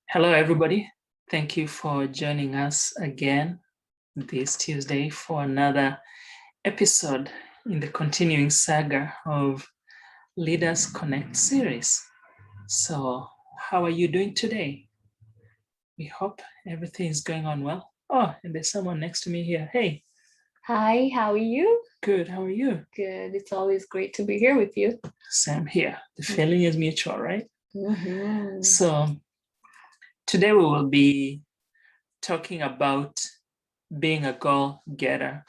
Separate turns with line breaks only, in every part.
Hello, everybody. Thank you for joining us again this Tuesday for another episode in the continuing saga of Leaders Connect series. So, how are you doing today? We hope everything is going on well. Oh, and there's someone next to me here. Hey.
Hi, how are you?
Good. How are you?
Good. It's always great to be here with you.
Same here. The feeling is mutual, right?
Mm-hmm.
So, today we will be talking about being a goal getter.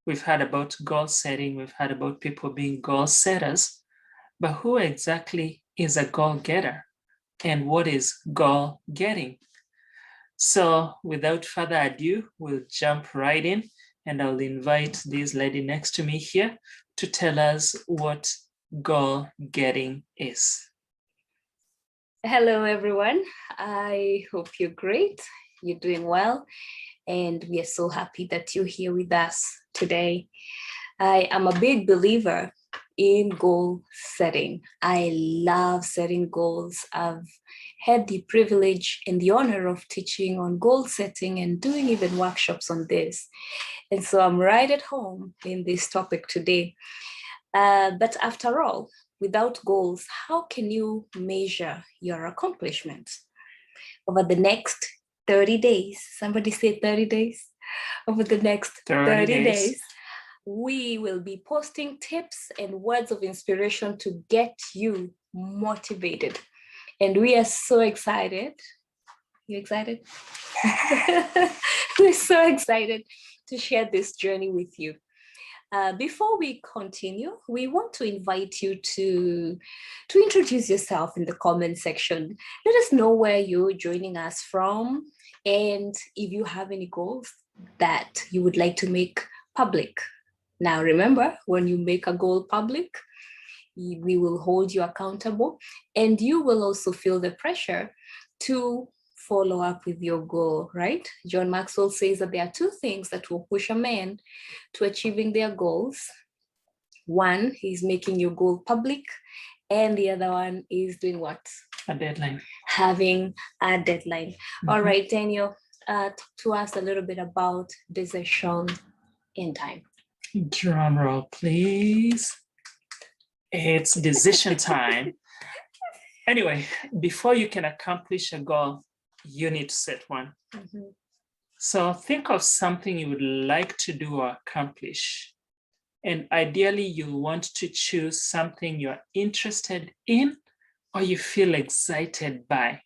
We've heard about goal setting, we've heard about people being goal setters, but who exactly is a goal getter and what is goal getting? So, without further ado, we'll jump right in and I'll invite this lady next to me here to tell us what goal getting is.
Hello, everyone. I hope you're great. You're doing well. And we are so happy that you're here with us today. I am a big believer in goal setting. I love setting goals. I've had the privilege and the honor of teaching on goal setting and doing even workshops on this. And so I'm right at home in this topic today. But after all, without goals, how can you measure your accomplishments? Over the next 30 days, somebody say 30 days? Over the next 30 days, we will be posting tips and words of inspiration to get you motivated. And we are so excited. You excited? We're so excited to share this journey with you. Before we continue, we want to invite you to introduce yourself in the comment section. Let us know where you're joining us from and if you have any goals that you would like to make public. Now, remember, when you make a goal public, we will hold you accountable and you will also feel the pressure to follow up with your goal, right? John Maxwell says that there are two things that will push a man to achieving their goals. One is making your goal public, and the other one is doing what?
A deadline.
Having a deadline. Mm-hmm. All right, Daniel, talk to us a little bit about decision in time.
Drum roll, please. It's decision time. Anyway, before you can accomplish a goal, you need to set one. Mm-hmm. So think of something you would like to do or accomplish. And ideally, you want to choose something you're interested in or you feel excited by.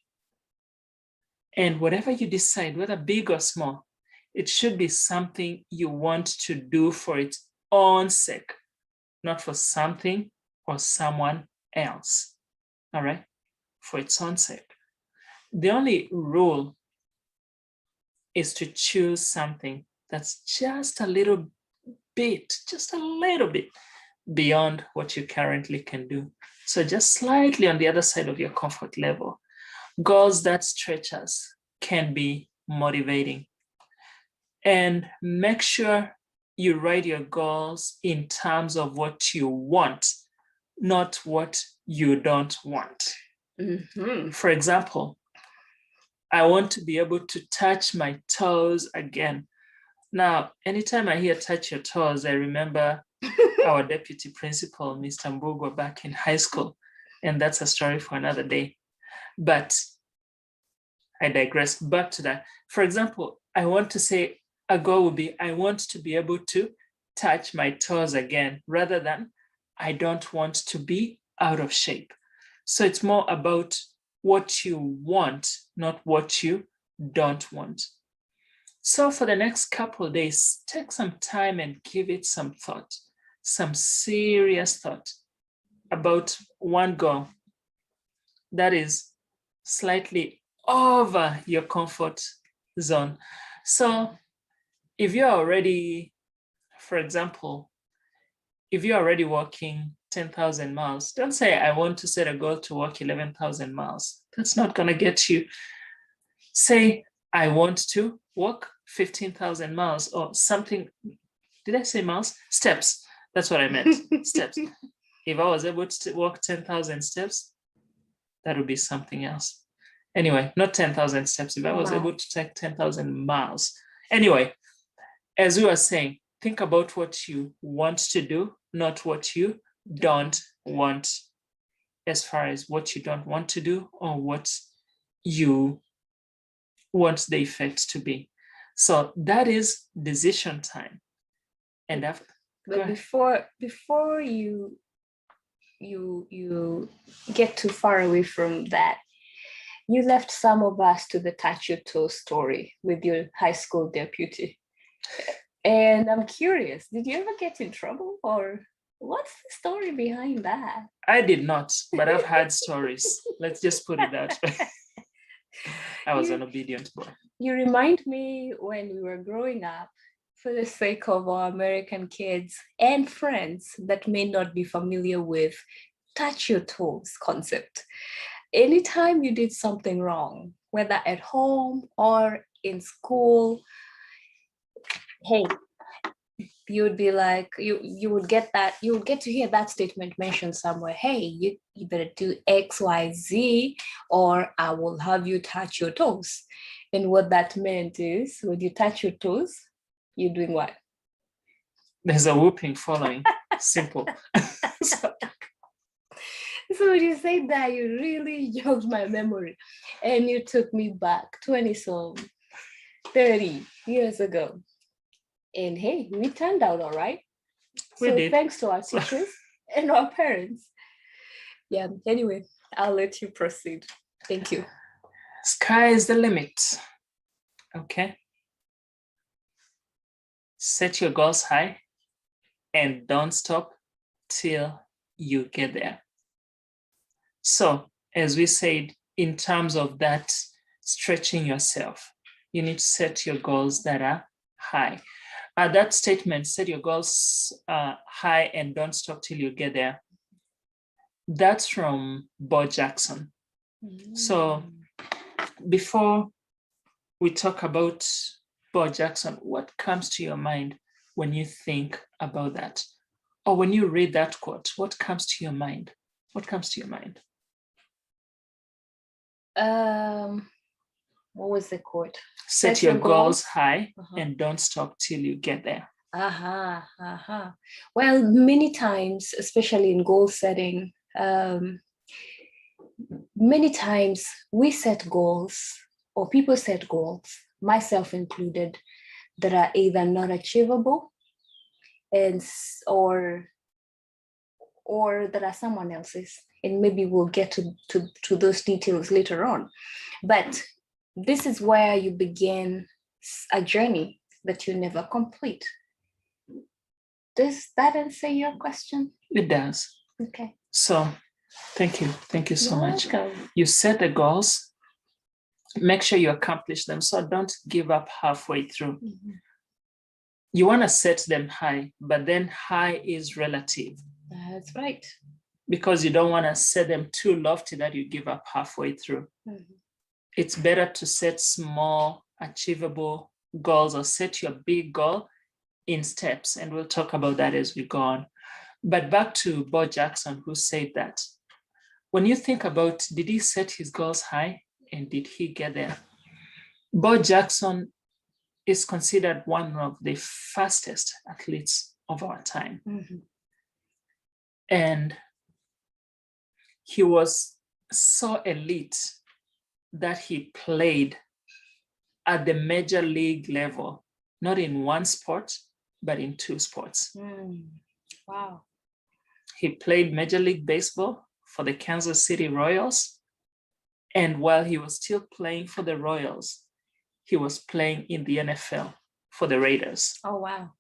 And whatever you decide, whether big or small, it should be something you want to do for its own sake, not for something or someone else. All right? For its own sake. The only rule is to choose something that's just a little bit beyond what you currently can do. So just slightly on the other side of your comfort level. Goals that stretch us can be motivating. And make sure you write your goals in terms of what you want, not what you don't want. Mm-hmm. For example, I want to be able to touch my toes again. Now, anytime I hear touch your toes, I remember our deputy principal, Mr. Mbugo, back in high school. And that's a story for another day. But I digress. Back to that. For example, I want to say a goal would be, I want to be able to touch my toes again, rather than I don't want to be out of shape. So it's more about what you want, not what you don't want. So for the next couple of days, take some time and give it some thought, some serious thought about one goal that is slightly over your comfort zone. So if you're already, for example, if you're already walking 10,000 miles, don't say, I want to set a goal to walk 11,000 miles. That's not going to get you. Say, I want to walk 15,000 miles or something. Did I say miles? Steps. That's what I meant. Steps. If I was able to walk 10,000 steps, that would be something else. Anyway, not 10,000 steps. If I was able to take 10,000 miles. Anyway, as we were saying, think about what you want to do, not what you don't want, as far as what you don't want to do or what you want the effect to be. So that is decision time. And after,
but before you get too far away from that, you left some of us to the touch your toe story with your high school deputy. And I'm curious, did you ever get in trouble, or what's the story behind that?
I did not, but I've had stories. Let's just put it that way. I was an obedient boy.
You remind me when we were growing up, for the sake of our American kids and friends that may not be familiar with touch your toes concept. Anytime you did something wrong, whether at home or in school, hey, you would be like, you would get to hear that statement mentioned somewhere. Hey, you better do X, Y, Z, or I will have you touch your toes. And what that meant is, when you touch your toes, you're doing what?
There's a whooping following. Simple.
So when you said that, you really jogged my memory, and you took me back 30 years ago. And hey, we turned out all right.
We did.
Thanks to our teachers and our parents. Yeah, anyway, I'll let you proceed. Thank you.
Sky is the limit. Okay. Set your goals high and don't stop till you get there. So, as we said, in terms of that stretching yourself, you need to set your goals that are high. That statement, set your goals high and don't stop till you get there. That's from Bo Jackson. So before we talk about Bo Jackson, what comes to your mind when you think about that? Or when you read that quote, what comes to your mind? What comes to your mind?
What was the quote?
Set your goals high and don't stop till you get there.
Well, many times, especially in goal setting, many times we set goals, or people set goals, myself included, that are either not achievable or that are someone else's. And maybe we'll get to those details later on. But this is where you begin a journey that you never complete. Does that answer your question?
It does.
Okay.
So thank you. Thank you so much.
Welcome.
You set the goals, make sure you accomplish them. So don't give up halfway through. You want to set them high, but then high is relative.
That's right.
Because you don't want to set them too lofty that you give up halfway through. It's better to set small, achievable goals, or set your big goal in steps. And we'll talk about that as we go on. But back to Bo Jackson, who said that. When you think about, did he set his goals high and did he get there? Bo Jackson is considered one of the fastest athletes of our time. And he was so elite that he played at the major league level, not in one sport, but in two sports.
Wow.
He played Major League Baseball for the Kansas City Royals. And while he was still playing for the Royals, he was playing in the NFL for the Raiders.
Oh, wow.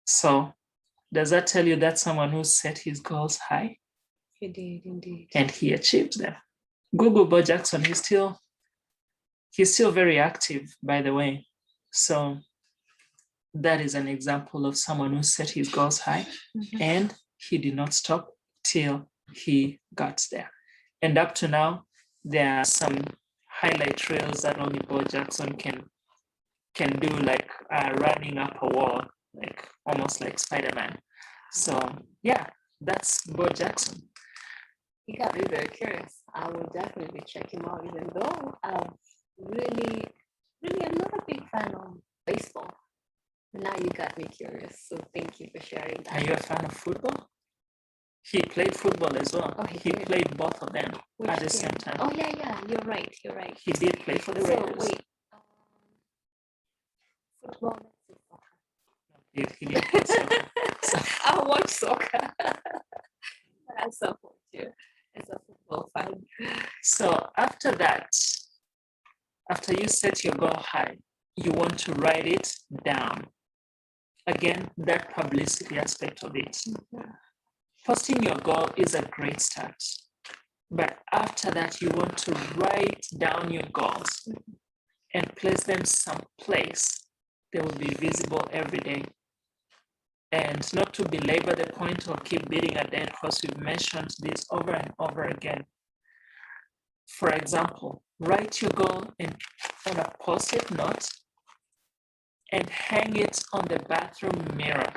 So does that tell you that's someone who set his goals high?
He did, indeed.
And he achieved them. Google Bo Jackson, he's still very active, by the way. So that is an example of someone who set his goals high and he did not stop till he got there. And up to now, there are some highlight reels that only Bo Jackson can do, like running up a wall, like almost like Spider-Man. So yeah, that's Bo Jackson.
You got me very curious. I will definitely check him out, even though really, really, I'm not a big fan of baseball. Now you got me curious, so thank you for sharing that.
Are you a fan of football? He played football as well.
Oh,
he played both of them at the same time.
Oh, yeah, you're right.
He did play for the Raiders.
Wait, football,
He did play soccer. So,
I watch soccer. I support you as a football fan.
So after that, after you set your goal high, you want to write it down. Again, that publicity aspect of it. Posting your goal is a great start. But after that, you want to write down your goals and place them someplace they will be visible every day. And not to belabor the point or keep beating a dead horse, we've mentioned this over and over again. For example, write your goal on a post-it note and hang it on the bathroom mirror.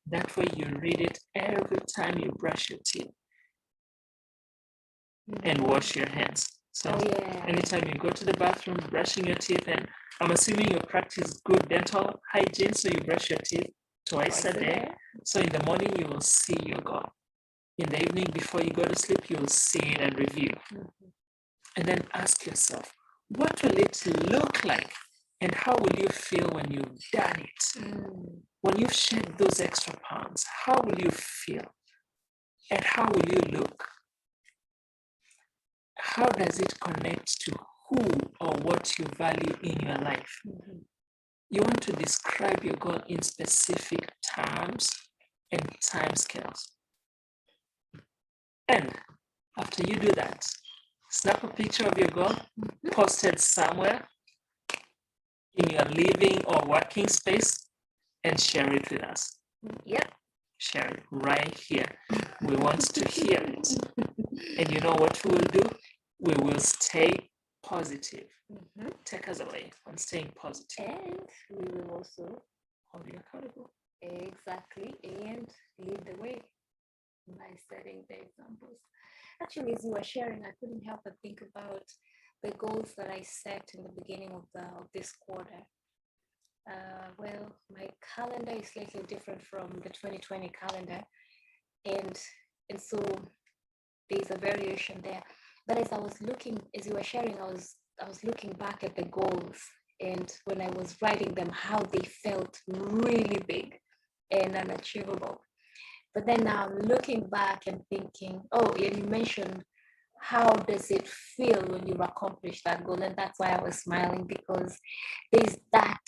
That way you read it every time you brush your teeth and wash your hands. So anytime you go to the bathroom, brushing your teeth, and I'm assuming you practice good dental hygiene, so you brush your teeth twice a day. So in the morning, you will see your goal. In the evening, before you go to sleep, you will see it and review. And then ask yourself, what will it look like? And how will you feel when you've done it? When you've shed those extra pounds, how will you feel? And how will you look? How does it connect to who or what you value in your life? You want to describe your goal in specific terms and timescales. And after you do that, snap a picture of your goal, post it somewhere in your living or working space, and share it with us.
Yep.
Share it right here. We want to hear it. And you know what we will do? We will stay positive. Take us away on staying positive.
And we will also
hold you accountable.
Exactly. And lead the way by setting the examples. Actually, as you were sharing, I couldn't help but think about the goals that I set in the beginning of this quarter. Well, my calendar is slightly different from the 2020 calendar, and so there's a variation there. But as you were sharing, I was looking back at the goals, and when I was writing them, how they felt really big and unachievable. But then now I'm looking back and thinking, oh, and you mentioned, how does it feel when you've accomplished that goal? And that's why I was smiling, because there's that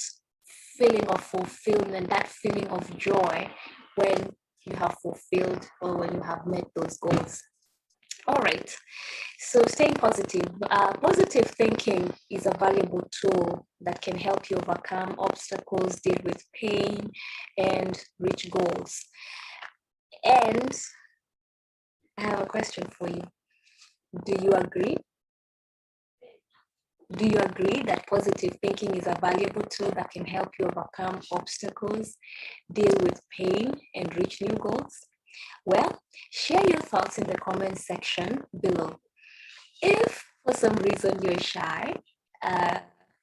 feeling of fulfillment, that feeling of joy when you have fulfilled or when you have met those goals. All right. So staying positive. Positive thinking is a valuable tool that can help you overcome obstacles, deal with pain, and reach goals. And I have a question for you. Do you agree? Do you agree that positive thinking is a valuable tool that can help you overcome obstacles, deal with pain, and reach new goals? Well, share your thoughts in the comment section below. If for some reason you're shy,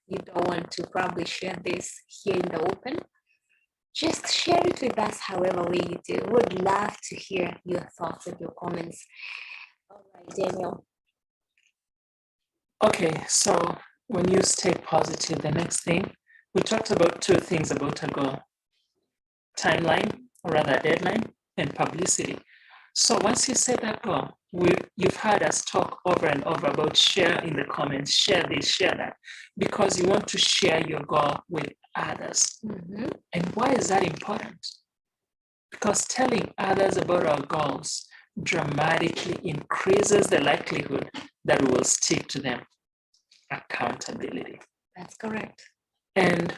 you don't want to probably share this here in the open, just share it with us however way you do. Would love to hear your thoughts and your comments. All right, Daniel.
Okay, so when you stay positive, the next thing, we talked about two things about a goal: timeline, or rather deadline, and publicity. So once you set that goal, you've heard us talk over and over about share in the comments, share this, share that, because you want to share your goal with others. And why is that important? Because telling others about our goals dramatically increases the likelihood that we will stick to them. Accountability.
That's correct.
And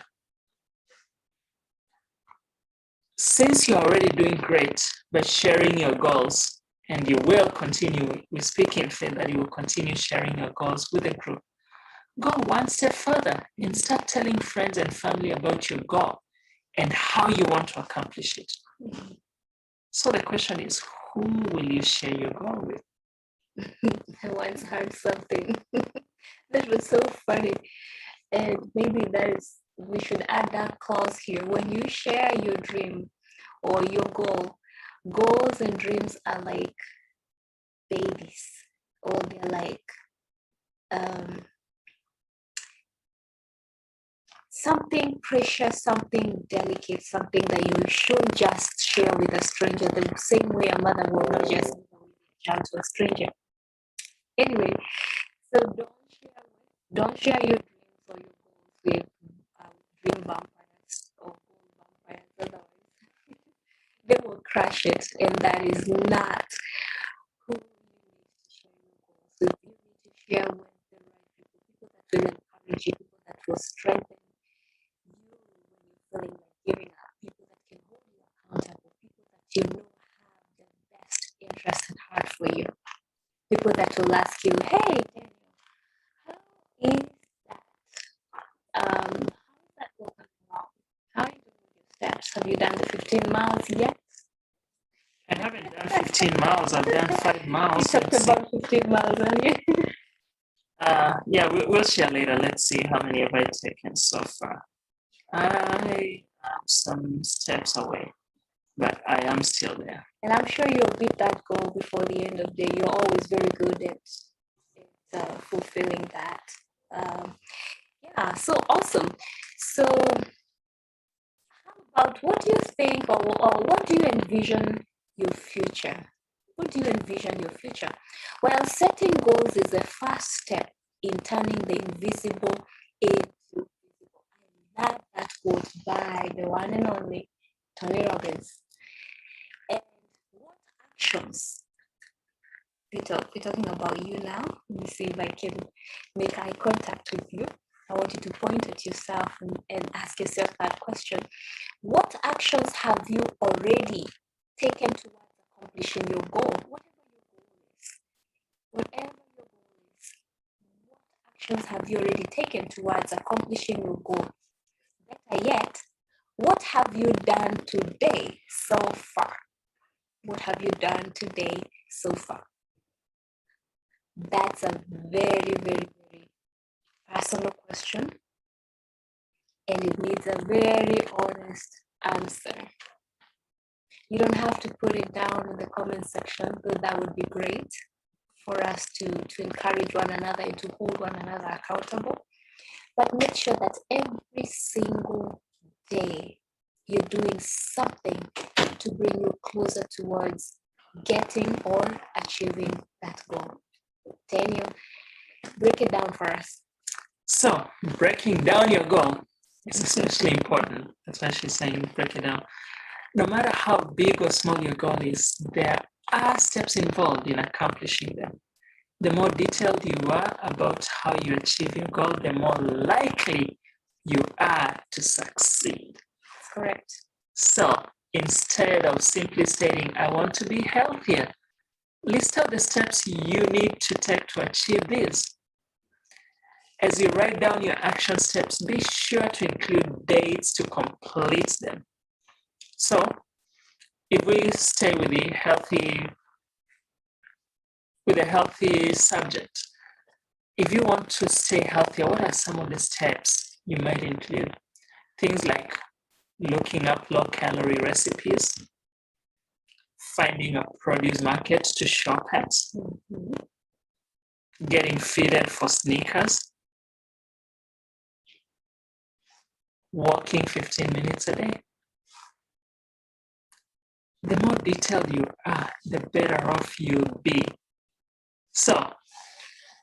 since you're already doing great by sharing your goals, and you will continue, we speak in faith that you will continue sharing your goals with the group, go one step further and start telling friends and family about your goal and how you want to accomplish it. So the question is, who will you share your goal with?
I once heard something that was so funny. And maybe we should add that clause here. When you share your dream or your goals and dreams are like babies, or they're like um, something precious, something delicate, something that you shouldn't just share with a stranger, the same way a mother will not just give away a child to a stranger. Anyway, so don't share your dreams or your goals with dream vampires or goal vampires. Otherwise, they will crush it, and that is not who you need to share your goals with. You need to share with the right people, people that will encourage you, people that will strengthen you when you're feeling like giving up, people that can hold you accountable, people that you know have the best interest and heart for you, people that will ask you, hey, Daniel, how is that? How is that going along? How are you doing with your steps? Have you done the 15 miles yet?
I haven't done 15 miles. I've done 5 miles.
You talked about 15 miles earlier.
Yeah, we'll share later. Let's see how many have I taken so far. I am some steps away, but I am still there.
And I'm sure you'll beat that goal before the end of the day. You're always very good at fulfilling that. Yeah, so awesome. So how about, what do you think, or what do you envision your future? What do you envision your future? Well, setting goals is the first step in turning the invisible into visible. I love that quote by the one and only Tony Robbins. And what actions? We're talking about you now. Let me see if I can make eye contact with you. I want you to point at yourself and ask yourself that question. What actions have you already taken towards accomplishing your goal? Whatever your goal is, what actions have you already taken towards accomplishing your goal? Better yet, what have you done today so far? What have you done today so far? That's a very, very, very personal question, and it needs a very honest answer. You don't have to put it down in the comment section, though that would be great for us to encourage one another and to hold one another accountable. But make sure that every single day you're doing something to bring you closer towards getting or achieving that goal. Daniel, break it down for us.
So breaking down your goal is especially important. That's why she's saying break it down. No matter how big or small your goal is, there are steps involved in accomplishing them. The more detailed you are about how you achieve your goal, the more likely you are to succeed.
Correct.
So instead of simply stating, I want to be healthier, list out the steps you need to take to achieve this. As you write down your action steps, be sure to include dates to complete them. So if we stay with a healthy subject, if you want to stay healthier, what are some of the steps you might include? Things like looking up low-calorie recipes, finding a produce market to shop at, getting fitted for sneakers, walking 15 minutes a day. The more detailed you are, the better off you'll be. So,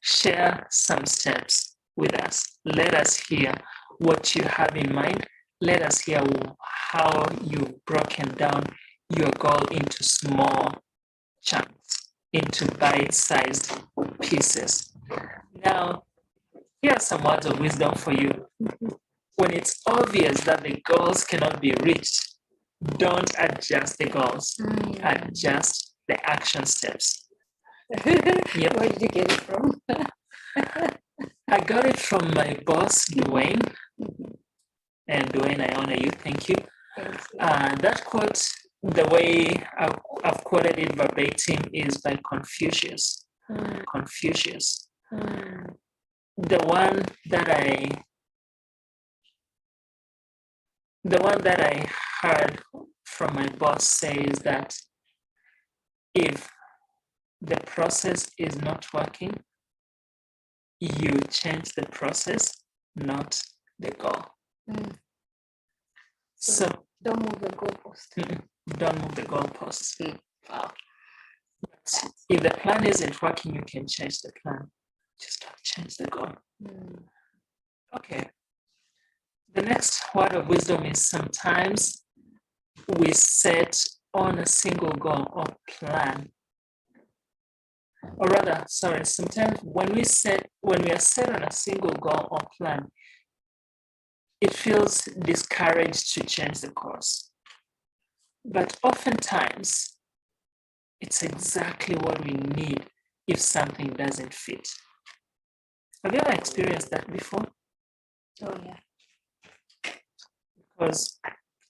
share some steps with us. Let us hear what you have in mind. Let us hear how you've broken down your goal into small chunks, into bite-sized pieces. Now, here are some words of wisdom for you. When it's obvious that the goals cannot be reached, don't adjust the goals, adjust the action steps.
Yep. Where did you get it from?
I got it from my boss, Dwayne. And Dwayne, I honor you. Thank you. That quote, the way I've quoted it verbatim, is by Confucius. Confucius. The one that I heard from my boss says that if the process is not working, you change the process, not the goal. So
don't move the goalpost.
Don't move the goalposts. Wow. If the plan isn't working, you can change the plan. Just don't change the goal. Okay. The next word of wisdom is sometimes we set on a single goal or plan. Or rather, sometimes when we are set on a single goal or plan, it feels discouraged to change the course. But oftentimes, it's exactly what we need if something doesn't fit. Have you ever experienced that before?
Oh, yeah.
Because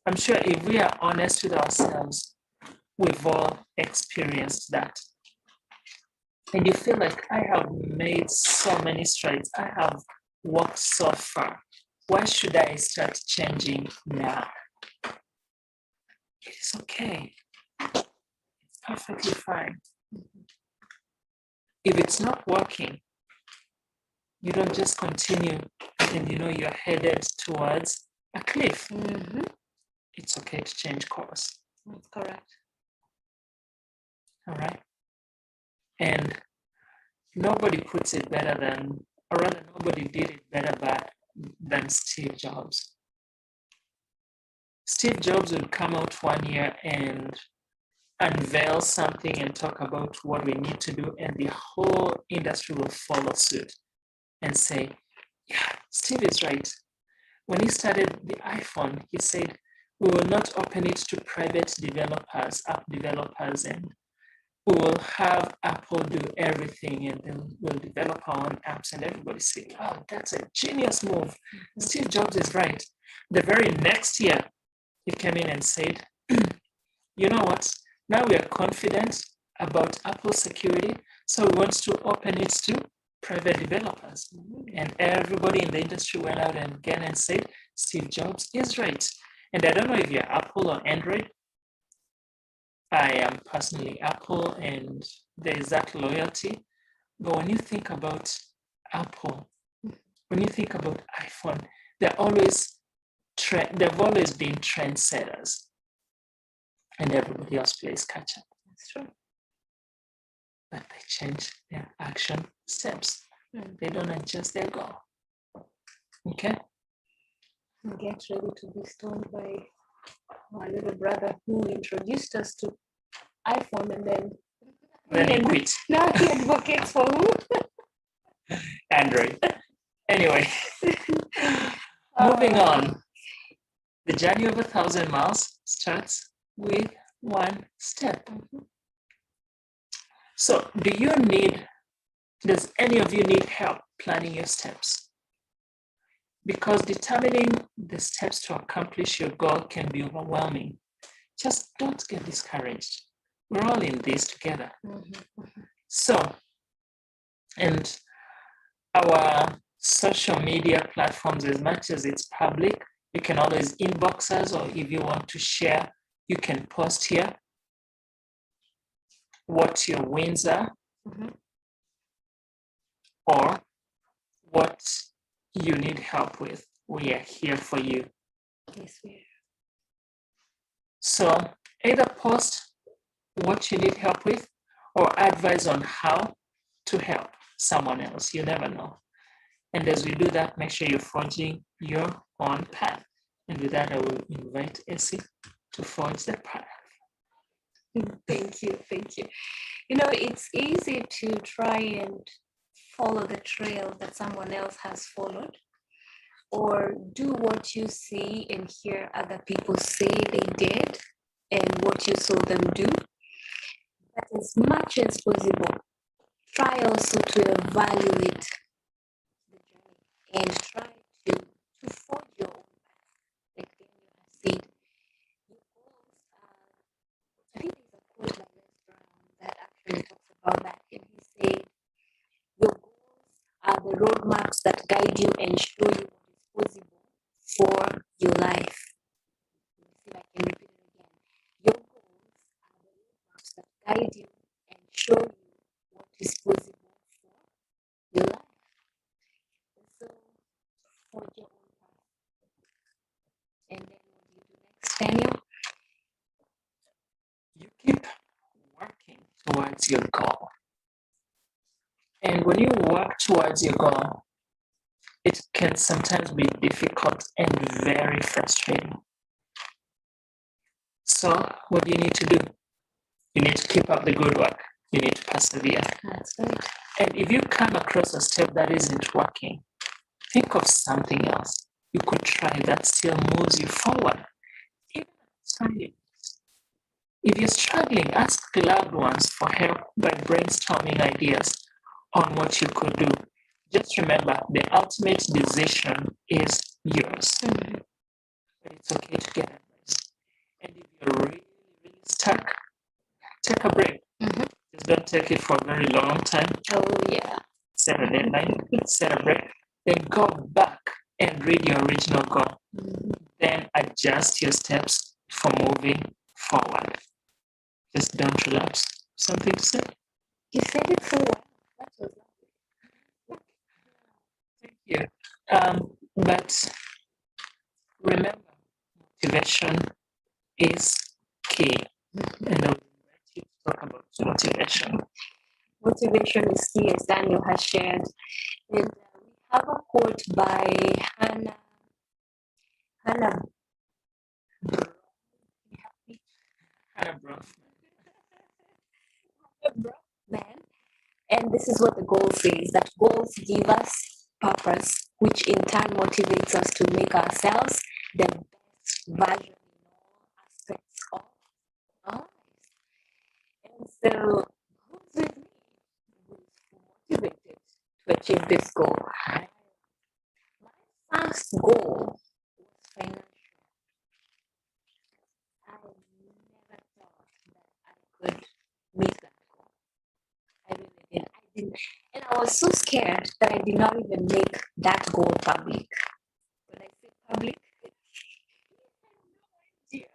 I'm sure if we are honest with ourselves, we've all experienced that. And you feel like, I have made so many strides. I have walked so far. Why should I start changing now? It is okay. It's perfectly fine. If it's not working, you don't just continue and you're headed towards a cliff. It's okay to change course.
That's correct.
All right. And nobody puts it better than, or rather, nobody did it better than Steve Jobs. Steve Jobs would come out one year and unveil something and talk about what we need to do, and the whole industry will follow suit and say, yeah, Steve is right. When he started the iPhone, he said, we will not open it to private developers, app developers, and we will have Apple do everything, and then we'll develop our own apps, and everybody say, wow, that's a genius move. Steve Jobs is right. The very next year, he came in and said, you know what? Now we are confident about Apple security, so we want to open it to private developers. And everybody in the industry went out and again and said, Steve Jobs is right. And I don't know if you're Apple or Android. I am personally Apple, and there is that loyalty. But when you think about Apple, when you think about iPhone, they've always been trendsetters, and everybody else plays catch up.
That's true.
But they change their action steps. They don't adjust their goal. Okay?
And get ready to be stoned by our little brother who introduced us to iPhone, and
then he quit.
Now he advocates for who?
Android. Anyway, moving on. The journey of 1,000 miles starts with one step. So, does any of you need help planning your steps? Because determining the steps to accomplish your goal can be overwhelming. Just don't get discouraged. We're all in this together. So, and our social media platforms, as much as it's public, you can always inbox us, or if you want to share, you can post here what your wins are, or what you need help with. We are here for you.
Yes, we are.
So either post what you need help with or advise on how to help someone else. You never know. And as we do that, make sure you're forging your own path. And with that, I will invite Essie to forge the path.
Thank you. It's easy to try and follow the trail that someone else has followed, or do what you see and hear other people say they did and what you saw them do. But as much as possible, try also to evaluate the journey and try to forge your own path. Like Daniel has said, your goals are, I think there's a quote by Les Brown that actually talks about that. And he said, the roadmaps that guide you and show you what is possible for your life. Let me see if I can repeat it again. Your goals are the roadmaps that guide you and show you what is possible for your life. And so, forge your own path. And then what do you do next, Daniel?
You keep working towards your goal. And when you work towards your goal, it can sometimes be difficult and very frustrating. So, what do you need to do? You need to keep up the good work. You need to persevere.
That's right.
And if you come across a step that isn't working, think of something else you could try that still moves you forward. Even tiny. If you're struggling, ask loved ones for help by brainstorming ideas on what you could do. Just remember, the ultimate decision is yours.
Mhm.
But it's okay to get advice. And if you're really, really stuck, take a break.
Mhm.
Just don't take it for a very long time.
Oh, yeah.
Set a deadline, set a break, then go back and read your original goal.
Mhm.
Then adjust your steps for moving forward. Just don't relapse. Something to say?
You said it so well. That was lovely.
Thank you. But remember, motivation is key. And I would invite you to talk about motivation.
Motivation is key, as Daniel has shared. And we have a quote by Hannah
Hannah Bronfman.
Man. And this is what the goal says, that goals give us purpose, which in turn motivates us to make ourselves the best version in all aspects of our lives. And so, who's with me? Who's motivated to achieve this goal? My first goal was financial. I never thought that I could meet that goal. I really didn't. I didn't. And I was so scared that I did not even make that goal public. When I say public, dear,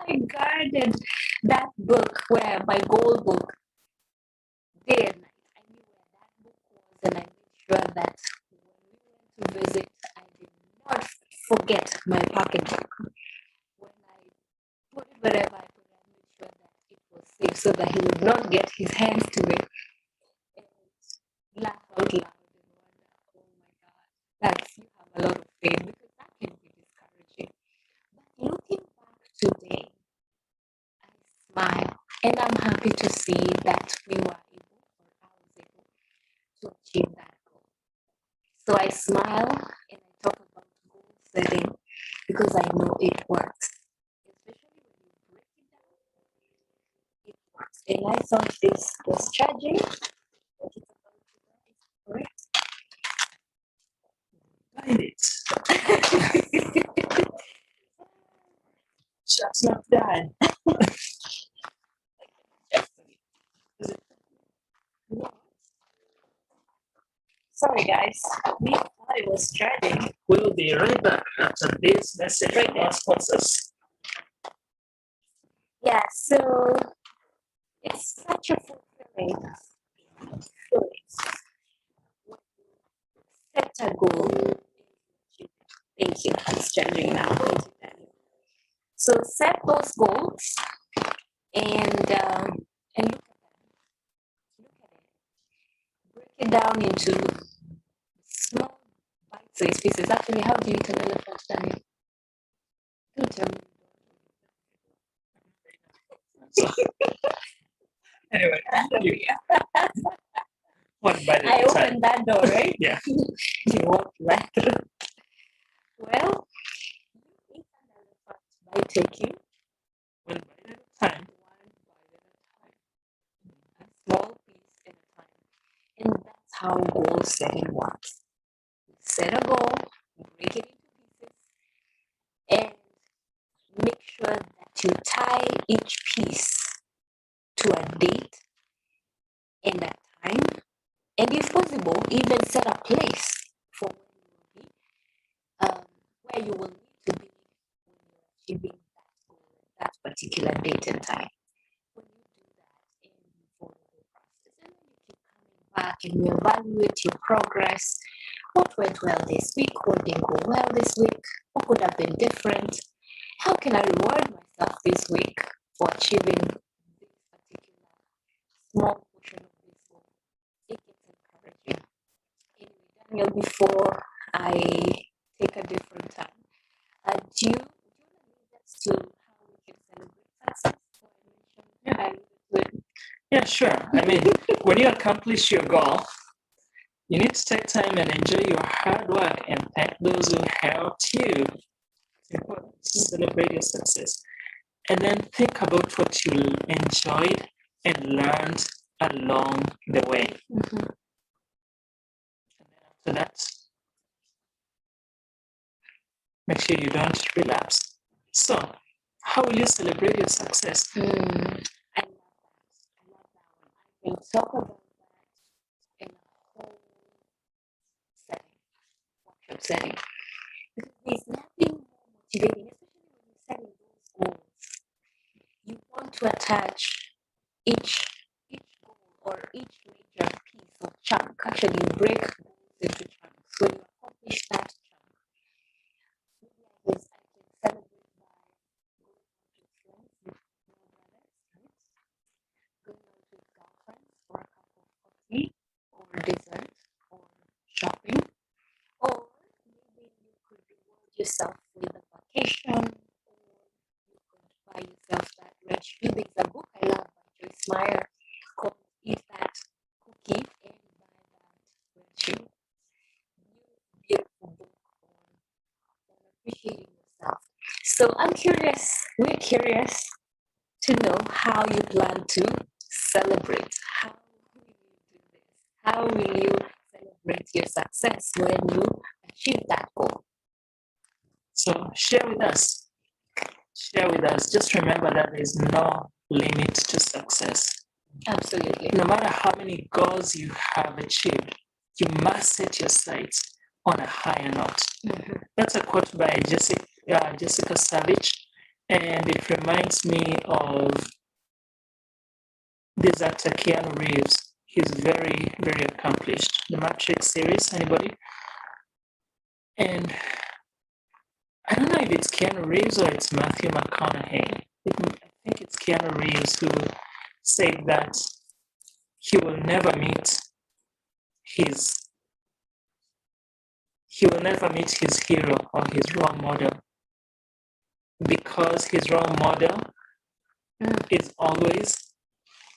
I guarded that book, where my goal book, day and night. I knew where that book was, and I made sure that when we went to visit, I did not forget my pocketbook. When I put it wherever I put it, I made sure that it was safe so that he would not get his hands to it and laugh out loud and wonder, oh my God, that's, you have a lot of faith, because that can be discouraging. But looking back today, I smile and I'm happy to see that we were able, or I was able to achieve that goal. So I smile and I talk about goal setting because I know it works. Especially when you break it down, it works. And I thought this was charging, but it's about to die. Correct?
Find it. Shut's not done.
Sorry, guys. We thought it was charging.
We'll be right back after this message from our sponsors.
Yeah, so it's such a fulfilling feeling. Set a goal. Thank you. It's charging now. Thank you, Daniel. So set those goals and look at them. Look at it. Break it down into small bite-sized pieces. Actually, how do you eat an elephant, Daniel? Do tell me.
Anyway, one bite
I
at a time.
opened that door, right?
Yeah.
You walked right through. Well, you eat an elephant by taking
One bite at a time.
one bite at a time, a small piece at a time. And that's how goal setting works. You set a goal, break it into pieces, and make sure that you tie each piece to a date and a time. And if possible, even set a place for where you will need to be when you're achieving that goal at that particular date and time. When you do that and you follow the process, and then you keep coming back and you evaluate your progress. What went well this week? What didn't go well this week? What could have been different? How can I reward myself this week for achieving this particular small portion of this goal? It gets encouraging. Anyway, Daniel, before I take a different turn, do you lead us to how we can celebrate success?
Yeah, sure. I mean, when you accomplish your goal, you need to take time and enjoy your hard work and thank those who helped you. It's important to celebrate your success. And then think about what you enjoyed and learned along the way.
Mm-hmm.
And then after that, make sure you don't relapse. So, how will you celebrate your success?
I love that. I love that one. I can talk about that in a whole setting, workshop setting. Because there's nothing more motivating, especially when you're setting those goals. You want to attach each goal or each major piece or chunk. Actually, you break goals into chunks. So you accomplish that chunk. Maybe I can celebrate by going out with friends, with my brothers, right? Going out with girlfriends for a cup of coffee or dessert or shopping. Or maybe you could reward yourself with a vacation, or you could buy yourself that red shoe. There's a book I love by Joyce Meyer called Eat That Cookie and Buy That Red Shoe. Beautiful book on appreciating yourself. So we're curious to know how you plan to celebrate. How will you do this? How will you celebrate your success when you achieve that goal?
So, share with us. Share with us. Just remember that there is no limit to success.
Absolutely.
No matter how many goals you have achieved, you must set your sights on a higher note.
Mm-hmm.
That's a quote by Jessica Savage, and it reminds me of this actor Keanu Reeves. He's very, very accomplished. The Matrix series, anybody? And I don't know if it's Keanu Reeves or it's Matthew McConaughey. I think it's Keanu Reeves who said that he will never meet his hero or his role model because his role model is always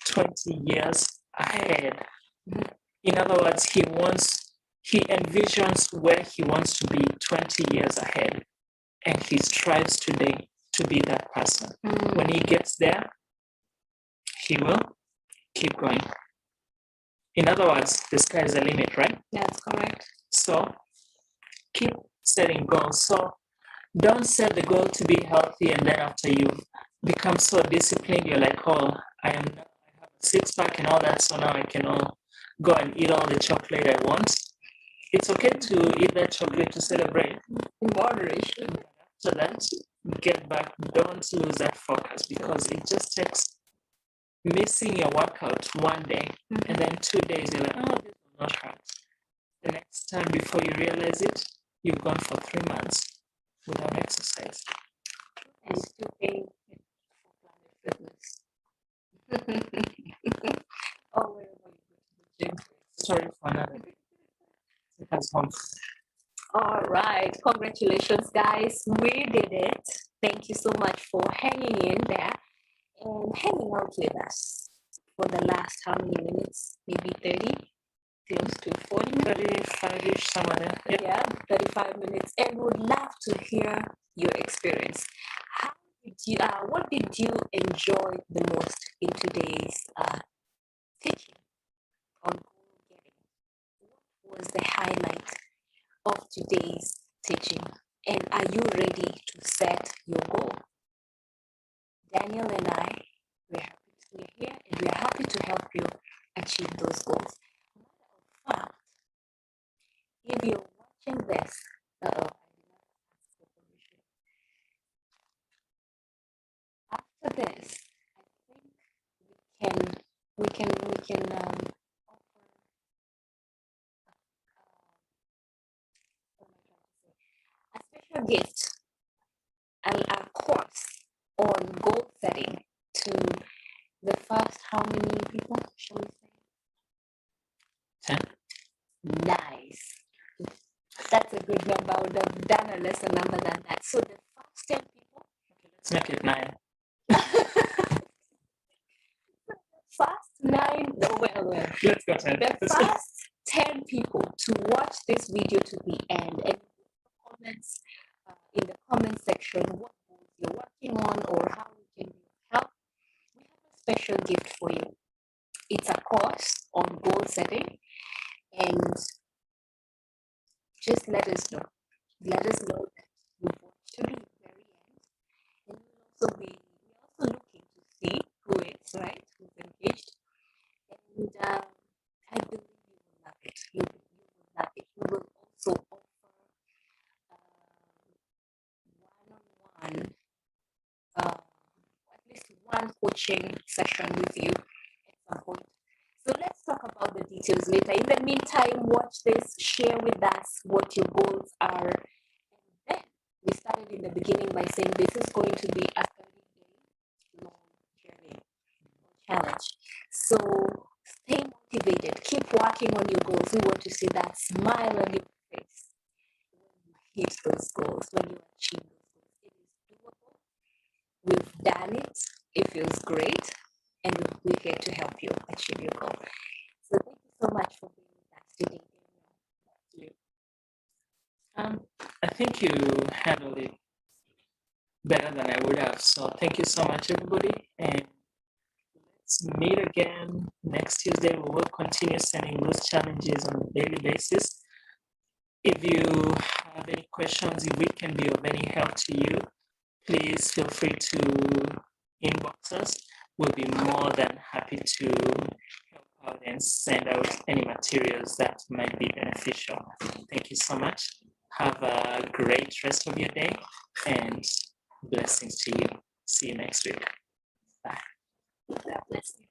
20 years ahead. In other words, he envisions where he wants to be 20 years ahead, and he strives today to be that person. When he gets there, he will keep going. In other words, the sky is the limit, right?
That's correct.
So keep setting goals. So don't set the goal to be healthy, and then after you become so disciplined, you're like, oh, I have a six-pack and all that, so now I can go and eat all the chocolate I want. It's okay to eat that chocolate to celebrate.
In moderation.
So that, get back, don't lose that focus, because it just takes missing your workout one day, and then 2 days you're like, oh, this will not hurt. The next time before you realize it, you've gone for 3 months without exercise.
And still paying for Planet Fitness. Or wherever you go to the gym.
Sorry for another day. It has home.
All right. Congratulations, guys. We did it. Thank you so much for hanging in there and hanging out with us for the last how many minutes? Maybe 30, close to 40 minutes.
35-ish, somewhere there.
Yeah, 35 minutes. And would love to hear your experience. What did you enjoy the most in today's teaching on goal getting? What was the highlight of today's teaching? And are you ready to set your goal? Daniel and I, we're here and we're happy to help you achieve those goals. Matter of fact, if you're watching this, uh-oh, after this, I think we can offer a special gift, a course on goal setting to the first how many people shall we say?
10.
Nice. That's a good number. I would have done a lesser number than that. So the first 10 people.
Okay, let's make it 9.
First 9. No, well.
Let's go 10.
The first 10 people to watch this video to the end and comments in the comment section what goals you're working on or how we can help. We have a special gift for you. It's a course on goal setting, and just let us know. Let us know that you watched to the very end, and we're also looking to see who is right, who's engaged, and I believe you will love it. You will love it. We will also offer one-on-one, at least one coaching session with you at some point. So let's talk about the details later. In the meantime, watch this, share with us what your goals are. And then we started in the beginning by saying this is going to be a 30-day long journey or challenge. So stay motivated, keep working on your goals. We want to see that smile on your face when you hit those goals, when you achieve those goals. It is doable. We've done it. It feels great. And we're here to help you achieve your goal. So thank you so much for being with us today.
I think you handled it better than I would have. So thank you so much, everybody. And let's meet again next Tuesday. We will continue sending those challenges on a daily basis. If you have any questions, if we can be of any help to you, please feel free to inbox us. We'll be more than happy to help out and send out any materials that might be beneficial. Thank you so much. Have a great rest of your day and blessings to you. See you next week. Bye.
God bless you.